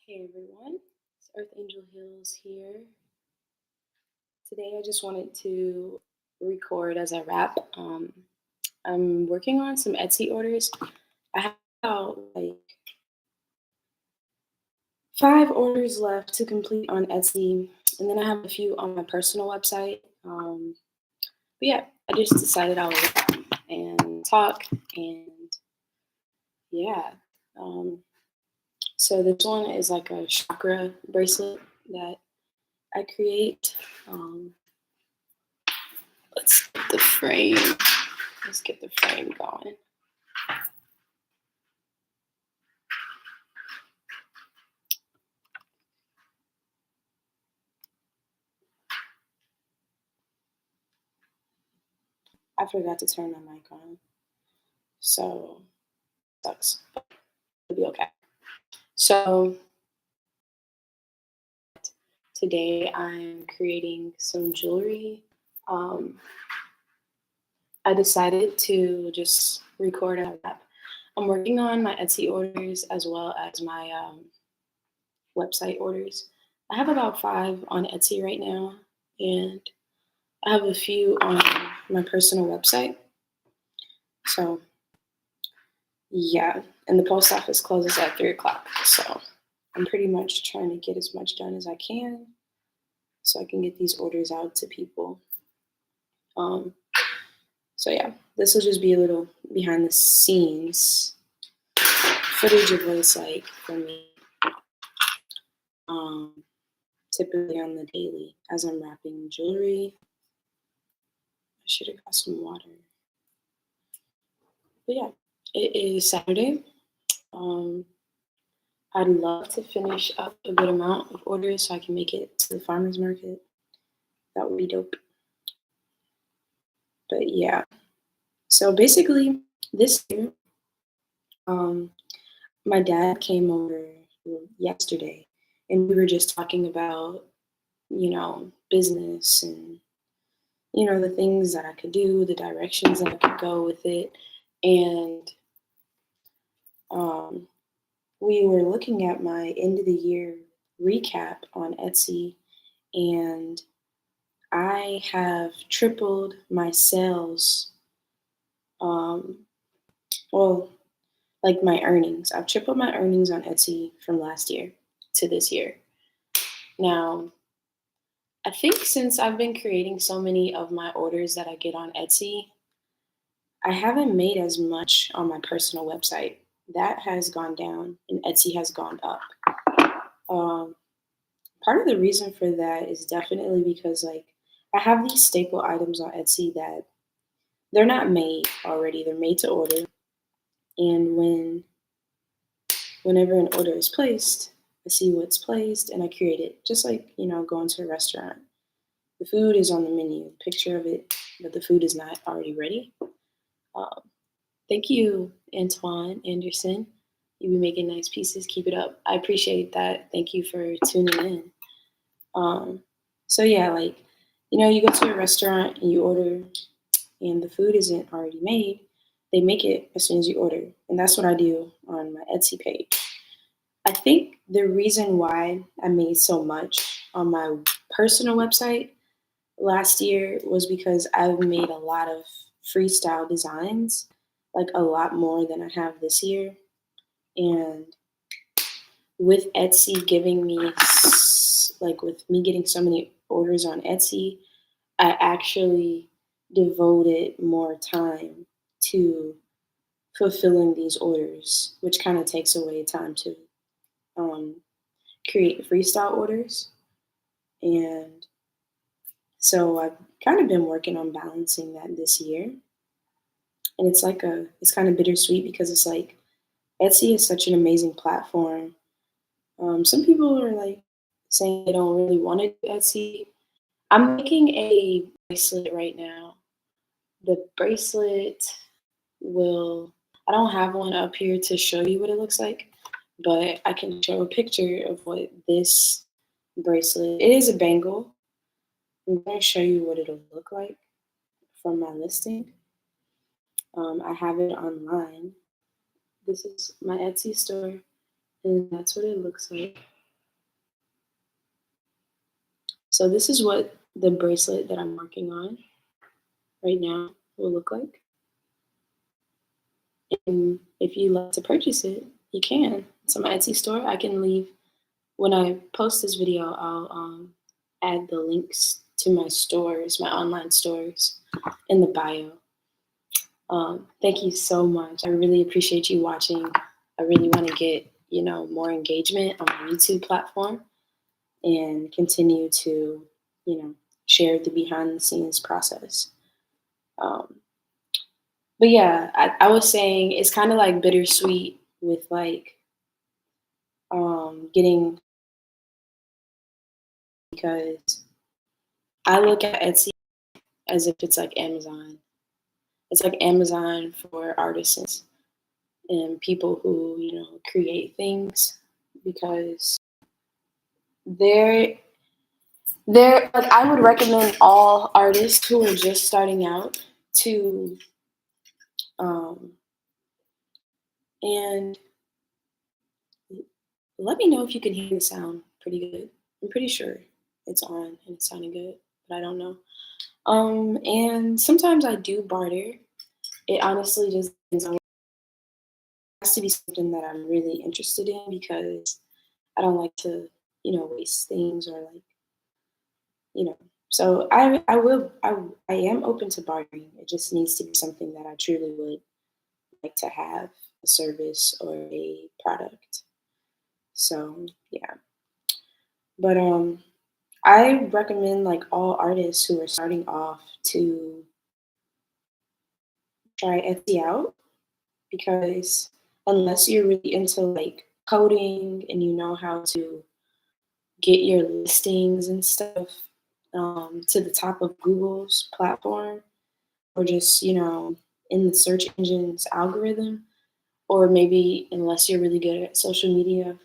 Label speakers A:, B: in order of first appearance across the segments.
A: Hey everyone, it's Earth Angel Hills here. Today I just wanted to record as I rap. I'm working on some Etsy orders. I have about like 5 orders left to complete on Etsy, and then I have a few on my personal website. But yeah, I just decided I would rap and talk, and yeah. Um, so this one is like a chakra bracelet that I create. Um, let's get the frame. Let's get the frame going. I forgot to turn my mic on, so sucks. But it'll be okay. So today I'm creating some jewelry. Um, I decided to just record a rap. I'm working on my Etsy orders as well as my website orders. I have about 5 on Etsy right now, and I have a few on my personal website. So yeah, and the post office closes at 3 o'clock. So I'm pretty much trying to get as much done as I can so I can get these orders out to people. Um, so yeah, this will just be a little behind the scenes footage of what it's like for me, um, typically on the daily as I'm wrapping jewelry. I should have got some water. But yeah, it is Saturday. Um, I'd love to finish up a good amount of orders so I can make it to the farmer's market. That would be dope. But yeah, so basically this year, um, my dad came over yesterday and we were just talking about, business and, the things that I could do, the directions that I could go with it. And um, we were looking at my end of the year recap on Etsy, and I have tripled my sales. Um, well, like my earnings. I've tripled my earnings on Etsy from last year to this year. Now, I think since I've been creating so many of my orders that I get on Etsy, I haven't made as much on my personal website. That has gone down and Etsy has gone up. Um, Part of the reason for that is definitely because like I have these staple items on Etsy that they're not made already. They're made to order. And whenever an order is placed, I see what's placed and I create it. Just like, going to a restaurant. The food is on the menu, picture of it, but the food is not already ready. Um, Thank you, Antoine Anderson. You be making nice pieces. Keep it up. I appreciate that. Thank you for tuning in. Um, so yeah, like, you go to a restaurant and you order and the food isn't already made. They make it as soon as you order. And that's what I do on my Etsy page. I think the reason why I made so much on my personal website last year was because I've made a lot of freestyle designs, like a lot more than I have this year. And with Etsy giving me, like with me getting so many orders on Etsy, I actually devoted more time to fulfilling these orders, which kind of takes away time to um, create freestyle orders. And so I've kind of been working on balancing that this year. And it's kind of bittersweet because it's like Etsy is such an amazing platform. Some people are like saying they don't really want to do Etsy. I'm making a bracelet right now. The bracelet will, I don't have one up here to show you what it looks like, but I can show a picture of what this bracelet, it is a bangle. I'm going to show you what it'll look like from my listing. I have it online. This is my Etsy store, and that's what it looks like. So this is what the bracelet that I'm working on right now will look like. And if you like to purchase it, you can. It's on my Etsy store. I can leave when I post this video. I'll add the links to my stores, my online stores, in the bio. Thank you so much. I really appreciate you watching. I really want to get more engagement on my YouTube platform and continue to share the behind the scenes process. Um, but yeah, I was saying it's kind of like bittersweet with like getting because I look at Etsy as if it's like Amazon. It's like Amazon for artisans and people who create things because they're like I would recommend all artists who are just starting out to um, and let me know if you can hear the sound pretty good. I'm pretty sure it's on and it's sounding good, but I don't know. And sometimes I do barter. It honestly just depends on. It has to be something that I'm really interested in because I don't like to, waste things or like, you know. So I am open to bartering. It just needs to be something that I truly would like to have a service or a product. So yeah, but I recommend like all artists who are starting off to try Etsy out because unless you're really into like coding and you know how to get your listings and stuff to the top of Google's platform or just, in the search engine's algorithm, or maybe unless you're really good at social media,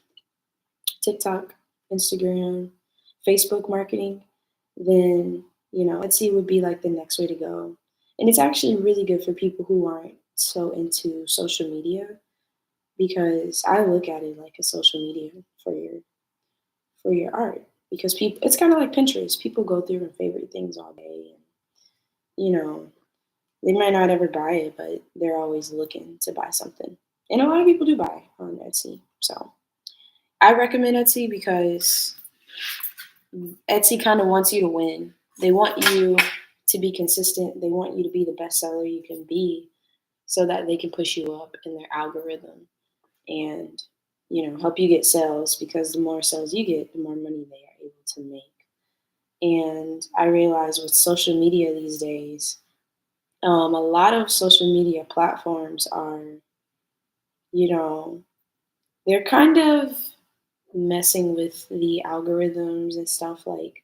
A: TikTok, Instagram, Facebook marketing, then, Etsy would be like the next way to go. And it's actually really good for people who aren't so into social media because I look at it like a social media for your art because people it's kind of like Pinterest. People go through and favorite things all day and you know, they might not ever buy it, but they're always looking to buy something. And a lot of people do buy on Etsy. So I recommend Etsy because Etsy kind of wants you to win. They want you to be consistent. They want you to be the best seller you can be so that they can push you up in their algorithm and help you get sales because the more sales you get, the more money they are able to make. And I realize with social media these days, a lot of social media platforms are, you know, they're kind of messing with the algorithms and stuff like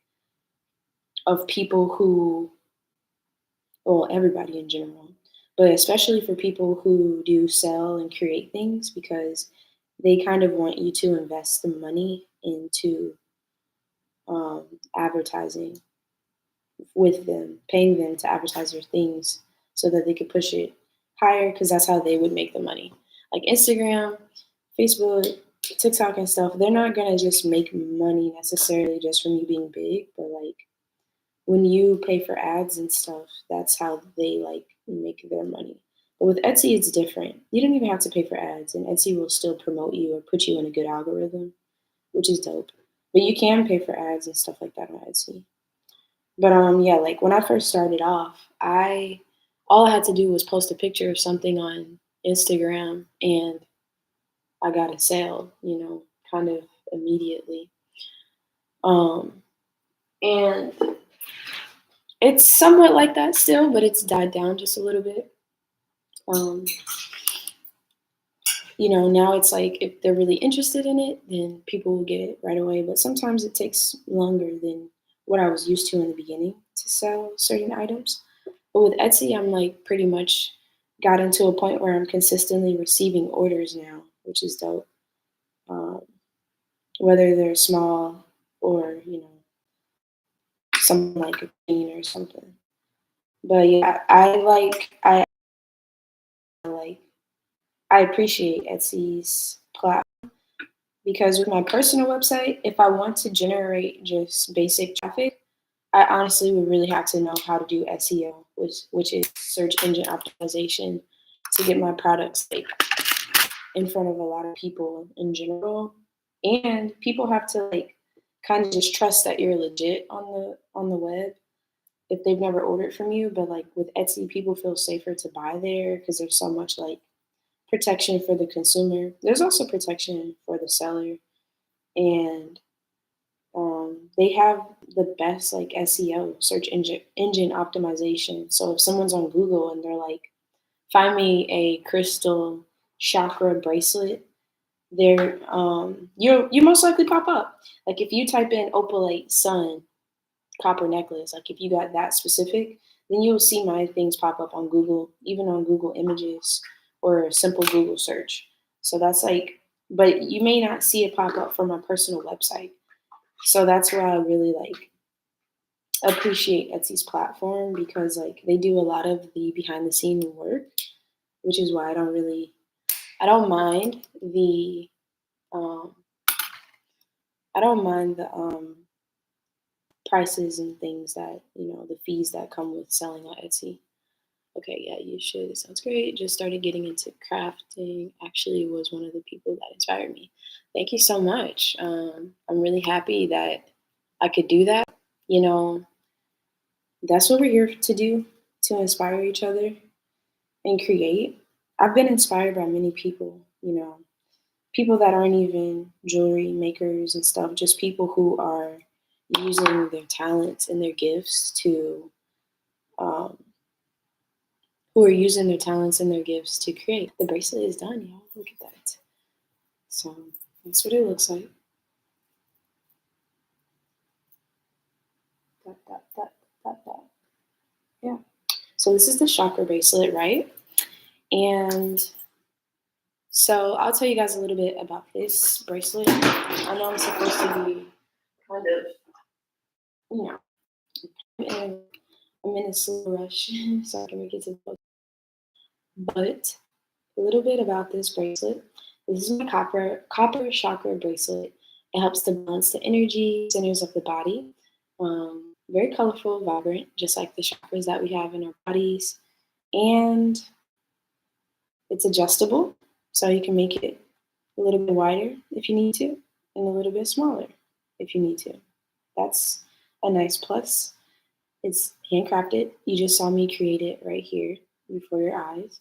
A: of people who, well, everybody in general, but especially for people who do sell and create things because they kind of want you to invest the money into um, advertising with them, paying them to advertise their things so that they could push it higher because that's how they would make the money. Like Instagram, Facebook, TikTok, and stuff, they're not going to just make money necessarily just from you being big, but like when you pay for ads and stuff, that's how they like make their money. But with Etsy, it's different. You don't even have to pay for ads, and Etsy will still promote you or put you in a good algorithm, which is dope. But you can pay for ads and stuff like that on Etsy. But yeah, like when I first started off, I all I had to do was post a picture of something on Instagram and I got a sale, kind of immediately. Um and it's somewhat like that still, but it's died down just a little bit. Um, now it's like if they're really interested in it, then people will get it right away. But sometimes it takes longer than what I was used to in the beginning to sell certain items. But with Etsy, I'm like pretty much got into a point where I'm consistently receiving orders now, which is dope. Um, whether they're small or, something like a queen or something. But yeah, I like, I appreciate Etsy's platform Because with my personal website, if I want to generate just basic traffic, I honestly would really have to know how to do SEO, which is search engine optimization, to get my products like in front of a lot of people in general. And people have to like kind of just trust that you're legit on the web if they've never ordered from you. But like with Etsy, people feel safer to buy there because there's so much like protection for the consumer. There's also protection for the seller, and they have the best like SEO, search engine optimization. So if someone's on Google and they're like, find me a crystal chakra bracelet, there you most likely pop up. Like if you type in opalite sun copper necklace, like if you got that specific, then you'll see my things pop up on Google, even on Google Images or a simple Google search. So that's like, but you may not see it pop up from my personal website. So that's why I really like appreciate Etsy's platform, because like they do a lot of the behind the scene work, which is why I don't mind the um, I don't mind the prices and things that, the fees that come with selling on Etsy. Okay, yeah, you should. It sounds great. Just started getting into crafting. Actually, was one of the people that inspired me. Thank you so much. I'm really happy that I could do that. You know, that's what we're here to do, to inspire each other and create. I've been inspired by many people, people that aren't even jewelry makers and stuff, just people using their talents and their gifts to um, who are using their talents and their gifts to create. The bracelet is done, y'all. Look at that. So that's what it looks like. Dot, dot, dot, dot, dot. Yeah. So this is the chakra bracelet, right? And so I'll tell you guys a little bit about this bracelet. I know I'm supposed to be kind of, you know, I'm in a slow rush so I can make it to the book. But a little bit about this bracelet. This is my copper chakra bracelet. It helps to balance the energy centers of the body. Very colorful, vibrant, just like the chakras that we have in our bodies. And it's adjustable, so you can make it a little bit wider if you need to, and a little bit smaller if you need to. That's a nice plus. It's handcrafted. You just saw me create it right here before your eyes.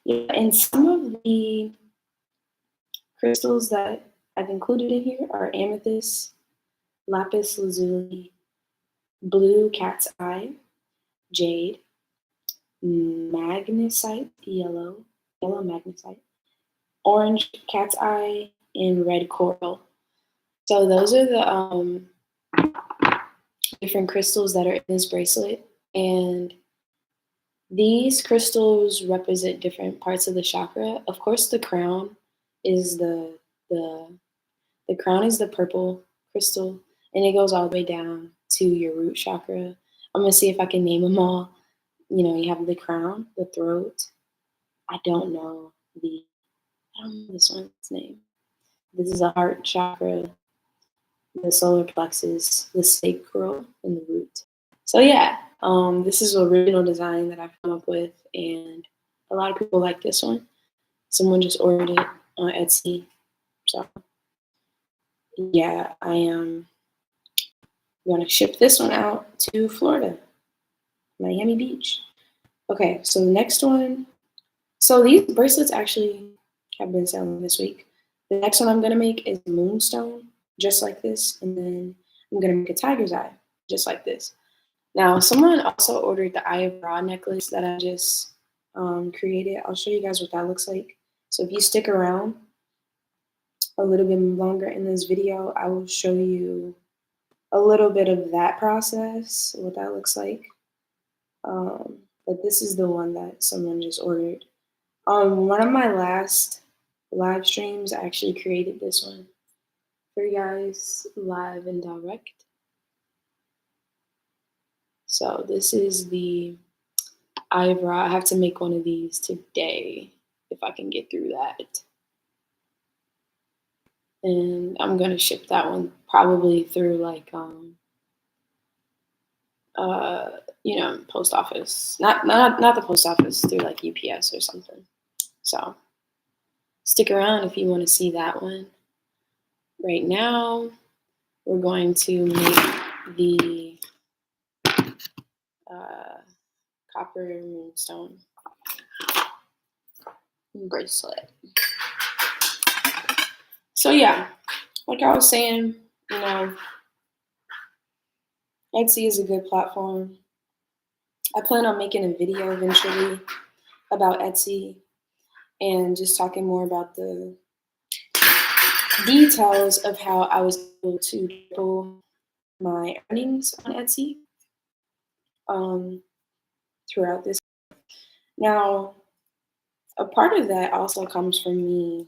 A: Yeah, and some of the crystals that I've included in here are amethyst, lapis lazuli, blue cat's eye, jade, magnesite, yellow magnesite, orange cat's eye, and red coral. So those are the different crystals that are in this bracelet. And these crystals represent different parts of the chakra. Of course, the crown is the crown is the purple crystal, and it goes all the way down to your root chakra. I'm gonna see if I can name them all. You have the crown, the throat. I don't know this one's name. This is a heart chakra, the solar plexus, the sacral, and the root. So yeah, this is an original design that I've come up with, and a lot of people like this one. Someone just ordered it on Etsy. So yeah, I am going to ship this one out to Florida, Miami Beach. Okay, so the next one. So these bracelets actually have been selling this week. The next one I'm going to make is moonstone, just like this. And then I'm going to make a tiger's eye, just like this. Now, someone also ordered the Eye of Ra necklace that I just created. I'll show you guys what that looks like. So if you stick around a little bit longer in this video, I will show you a little bit of that process, what that looks like. But this is the one that someone just ordered. On one of my last live streams, I actually created this one for you guys live and direct. So this is the Eye of Ra. I have to make one of these today if I can get through that. and I'm gonna ship that one probably through like uh post office. Not the post office, through like UPS or something. So stick around if you want to see that one. Right now, we're going to make the uh, copper moonstone bracelet. So yeah, like I was saying, you know, Etsy is a good platform. I plan on making a video eventually about Etsy and just talking more about the details of how I was able to double my earnings on Etsy um, throughout this. Now, a part of that also comes from me